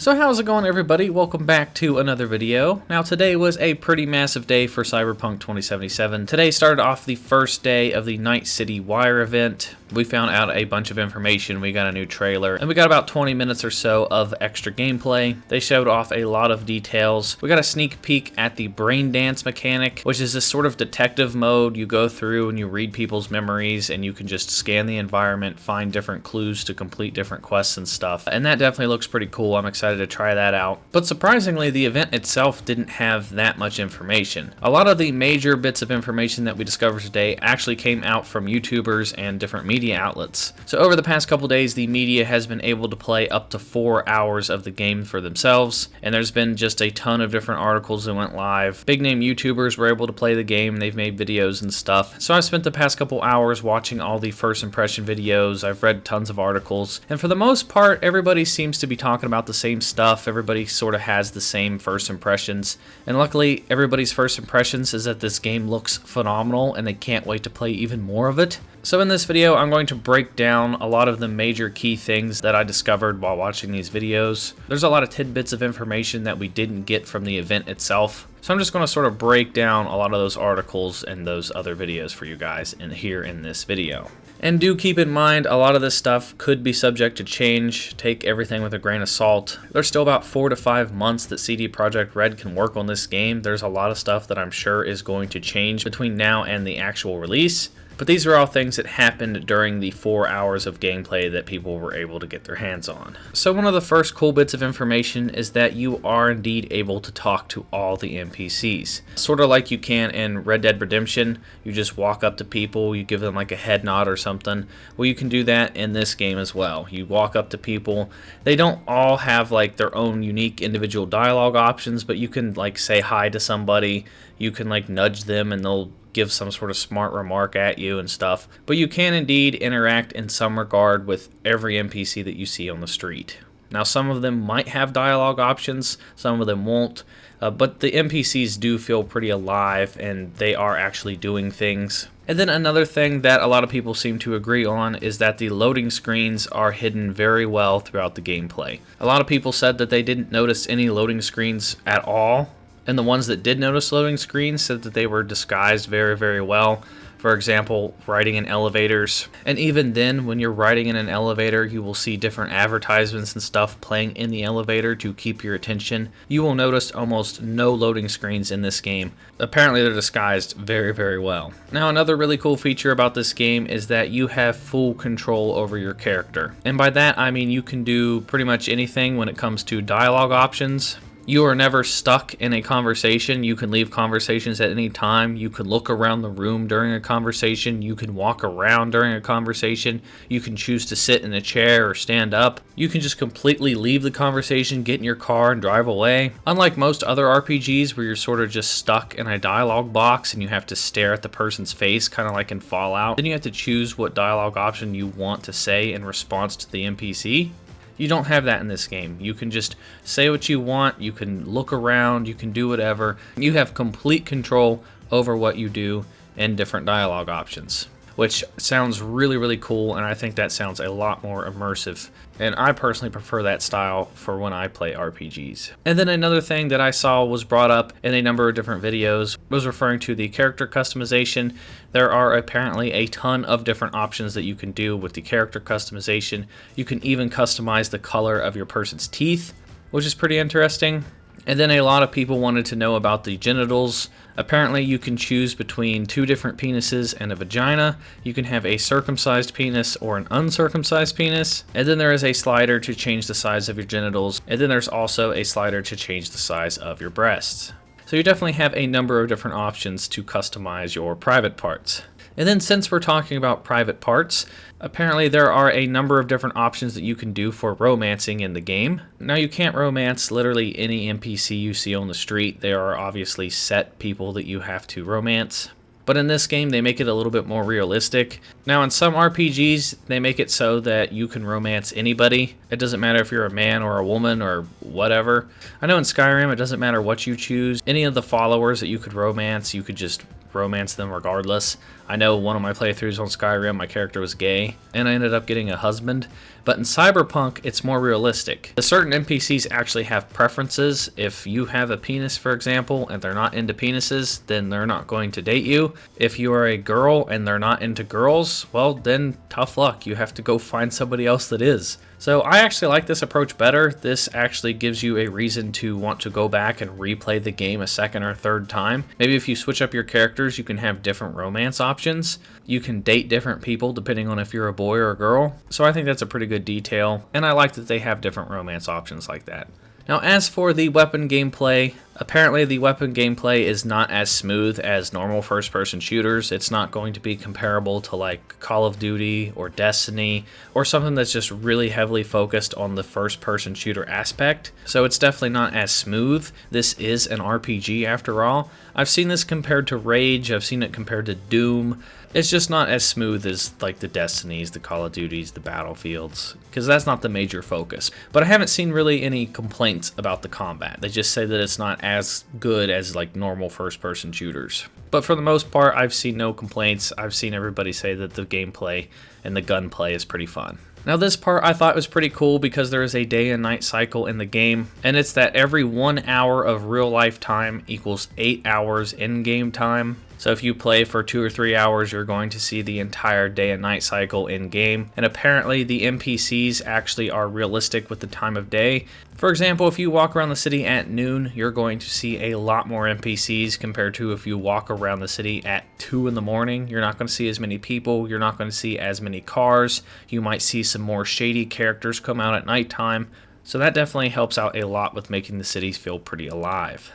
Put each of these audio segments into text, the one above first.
So how's it going, everybody? Welcome back to another video. Now today was a pretty massive day for Cyberpunk 2077. Today started off the first day of the Night City Wire event. We found out a bunch of information, we got a new trailer, and we got about 20 minutes or so of extra gameplay. They showed off a lot of details. We got a sneak peek at the brain dance mechanic, which is this sort of detective mode. You go through and you read people's memories and you can just scan the environment, find different clues to complete different quests and stuff. And that definitely looks pretty cool. I'm excited to try that out. But surprisingly, the event itself didn't have that much information. A lot of the major bits of information that we discovered today actually came out from YouTubers and different media outlets. So over the past couple days, the media has been able to play up to 4 hours of the game for themselves, and there's been just a ton of different articles that went live. Big name YouTubers were able to play the game, they've made videos and stuff. So I spent the past couple hours watching all the first impression videos, I've read tons of articles, and for the most part, everybody seems to be talking about the same stuff. Everybody sort of has the same first impressions, and luckily everybody's first impressions is that this game looks phenomenal and they can't wait to play even more of it. So in this video, I'm going to break down a lot of the major key things that I discovered while watching these videos. There's a lot of tidbits of information that we didn't get from the event itself. So I'm just going to sort of break down a lot of those articles and those other videos for you guys here in this video. And do keep in mind, a lot of this stuff could be subject to change. Take everything with a grain of salt. There's still about 4 to 5 months that CD Projekt Red can work on this game. There's a lot of stuff that I'm sure is going to change between now and the actual release. But these are all things that happened during the 4 hours of gameplay that people were able to get their hands on. So one of the first cool bits of information is that you are indeed able to talk to all the NPCs. Sort of like you can in Red Dead Redemption. You just walk up to people, you give them like a head nod or something. Well, you can do that in this game as well. You walk up to people. They don't all have like their own unique individual dialogue options, but you can like say hi to somebody. You can like nudge them and they'll give some sort of smart remark at you and stuff. But you can indeed interact in some regard with every NPC that you see on the street. Now some of them might have dialogue options, some of them won't, but the NPCs do feel pretty alive and they are actually doing things. And then another thing that a lot of people seem to agree on is that the loading screens are hidden very well throughout the gameplay. A lot of people said that they didn't notice any loading screens at all. And the ones that did notice loading screens said that they were disguised very, very well. For example, riding in elevators. And even then, when you're riding in an elevator, you will see different advertisements and stuff playing in the elevator to keep your attention. You will notice almost no loading screens in this game. Apparently they're disguised very, very well. Now another really cool feature about this game is that you have full control over your character. And by that I mean you can do pretty much anything when it comes to dialogue options. You are never stuck in a conversation. You can leave conversations at any time. You can look around the room during a conversation. You can walk around during a conversation. You can choose to sit in a chair or stand up. You can just completely leave the conversation, get in your car, and drive away. Unlike most other RPGs where you're sort of just stuck in a dialogue box and you have to stare at the person's face, kind of like in Fallout, then you have to choose what dialogue option you want to say in response to the NPC. You don't have that in this game. You can just say what you want, you can look around, you can do whatever. You have complete control over what you do in different dialogue options, which sounds really, really cool, and I think that sounds a lot more immersive. And I personally prefer that style for when I play RPGs. And then another thing that I saw was brought up in a number of different videos was referring to the character customization. There are apparently a ton of different options that you can do with the character customization. You can even customize the color of your person's teeth, which is pretty interesting. And then a lot of people wanted to know about the genitals. Apparently you can choose between 2 different penises and a vagina. You can have a circumcised penis or an uncircumcised penis. And then there is a slider to change the size of your genitals. And then there's also a slider to change the size of your breasts. So you definitely have a number of different options to customize your private parts. And then since we're talking about private parts, apparently there are a number of different options that you can do for romancing in the game. Now you can't romance literally any NPC you see on the street. There are obviously set people that you have to romance. But in this game, they make it a little bit more realistic. Now, in some RPGs, they make it so that you can romance anybody. It doesn't matter if you're a man or a woman or whatever. I know in Skyrim, it doesn't matter what you choose. Any of the followers that you could romance, you could just romance them regardless. I know one of my playthroughs on Skyrim, my character was gay, and I ended up getting a husband. But in Cyberpunk, it's more realistic. The certain NPCs actually have preferences. If you have a penis, for example, and they're not into penises, then they're not going to date you. If you are a girl and they're not into girls, well, then tough luck. You have to go find somebody else that is. So I actually like this approach better. This actually gives you a reason to want to go back and replay the game a second or third time. Maybe if you switch up your characters, you can have different romance options. You can date different people depending on if you're a boy or a girl. So I think that's a pretty good detail, and I like that they have different romance options like that. Now, as for the weapon gameplay, apparently the weapon gameplay is not as smooth as normal first-person shooters. It's not going to be comparable to like Call of Duty or Destiny or something that's just really heavily focused on the first-person shooter aspect. So it's definitely not as smooth. This is an RPG after all. I've seen this compared to Rage. I've seen it compared to Doom. It's just not as smooth as like the Destinies, the Call of Duties, the Battlefields, because that's not the major focus. But I haven't seen really any complaints about the combat. They just say that it's not as good as like normal first-person shooters. But for the most part, I've seen no complaints. I've seen everybody say that the gameplay and the gunplay is pretty fun. Now this part I thought was pretty cool because there is a day and night cycle in the game, and it's that every 1 hour of real life time equals 8 hours in-game time. So if you play for 2 or 3 hours, you're going to see the entire day and night cycle in-game. And apparently the NPCs actually are realistic with the time of day. For example, if you walk around the city at noon, you're going to see a lot more NPCs compared to if you walk around the city at 2 in the morning. You're not going to see as many people. You're not going to see as many cars. You might see some more shady characters come out at nighttime. So that definitely helps out a lot with making the cities feel pretty alive.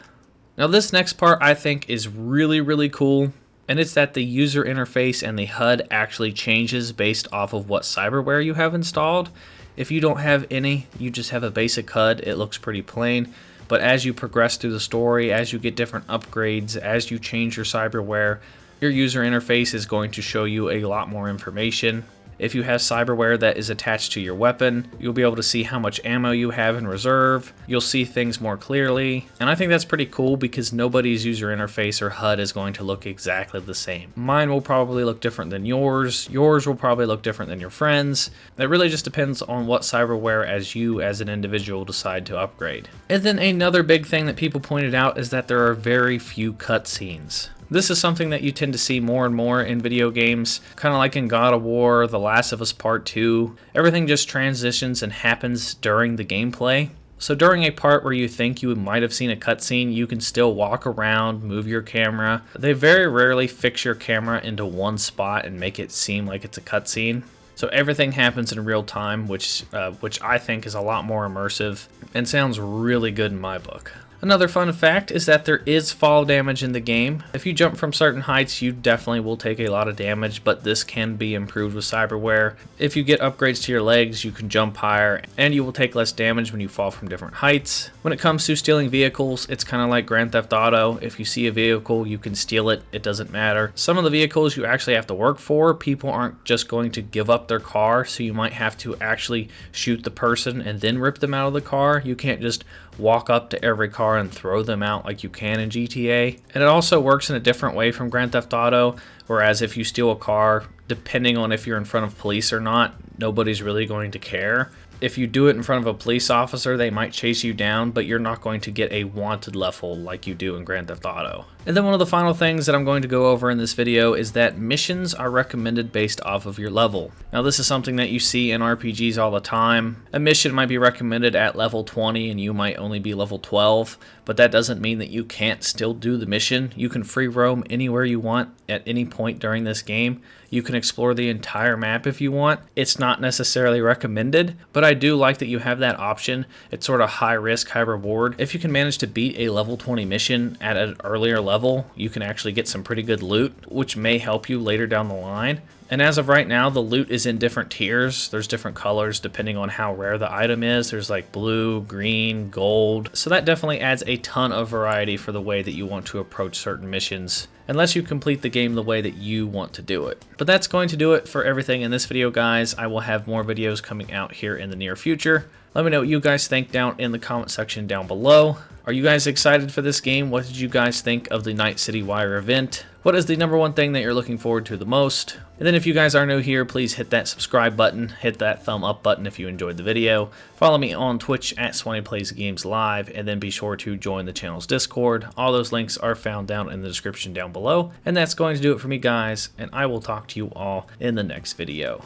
Now this next part I think is really cool, and it's that the user interface and the HUD actually changes based off of what cyberware you have installed. If you don't have any, you just have a basic HUD, it looks pretty plain. But as you progress through the story, as you get different upgrades, as you change your cyberware, your user interface is going to show you a lot more information. If you have cyberware that is attached to your weapon, you'll be able to see how much ammo you have in reserve. You'll see things more clearly. And I think that's pretty cool because nobody's user interface or HUD is going to look exactly the same. Mine will probably look different than yours. Yours will probably look different than your friends. It really just depends on what cyberware as you as an individual decide to upgrade. And then another big thing that people pointed out is that there are very few cutscenes. This is something that you tend to see more and more in video games, kind of like in God of War, The Last of Us Part 2. Everything just transitions and happens during the gameplay. So during a part where you think you might have seen a cutscene, you can still walk around, move your camera. They very rarely fix your camera into one spot and make it seem like it's a cutscene. So everything happens in real time, which I think is a lot more immersive and sounds really good in my book. Another fun fact is that there is fall damage in the game. If you jump from certain heights, you definitely will take a lot of damage, but this can be improved with cyberware. If you get upgrades to your legs, you can jump higher, and you will take less damage when you fall from different heights. When it comes to stealing vehicles, it's kind of like Grand Theft Auto. If you see a vehicle, you can steal it. It doesn't matter. Some of the vehicles you actually have to work for. People aren't just going to give up their car, so you might have to actually shoot the person and then rip them out of the car. You can't just walk up to every car and throw them out like you can in GTA. And it also works in a different way from Grand Theft Auto, whereas if you steal a car, depending on if you're in front of police or not, nobody's really going to care. If you do it in front of a police officer, they might chase you down, but you're not going to get a wanted level like you do in Grand Theft Auto. And then one of the final things that I'm going to go over in this video is that missions are recommended based off of your level. Now this is something that you see in RPGs all the time. A mission might be recommended at level 20 and you might only be level 12, but that doesn't mean that you can't still do the mission. You can free roam anywhere you want at any point during this game. You can explore the entire map if you want. It's not necessarily recommended, but I do like that you have that option. It's sort of high risk, high reward. If you can manage to beat a level 20 mission at an earlier level, you can actually get some pretty good loot, which may help you later down the line. And as of right now, the loot is in different tiers. There's different colors depending on how rare the item is. There's like blue, green, gold. So that definitely adds a ton of variety for the way that you want to approach certain missions, unless you complete the game the way that you want to do it. But that's going to do it for everything in this video, guys. I will have more videos coming out here in the near future. Let me know what you guys think down in the comment section down below. Are you guys excited for this game? What did you guys think of the Night City Wire event? What is the #1 thing that you're looking forward to the most? And then if you guys are new here, please hit that subscribe button, hit that thumb up button if you enjoyed the video. Follow me on Twitch at SwannyPlaysGamesLive, and then be sure to join the channel's Discord. All those links are found down in the description down below. And that's going to do it for me, guys, and I will talk to you all in the next video.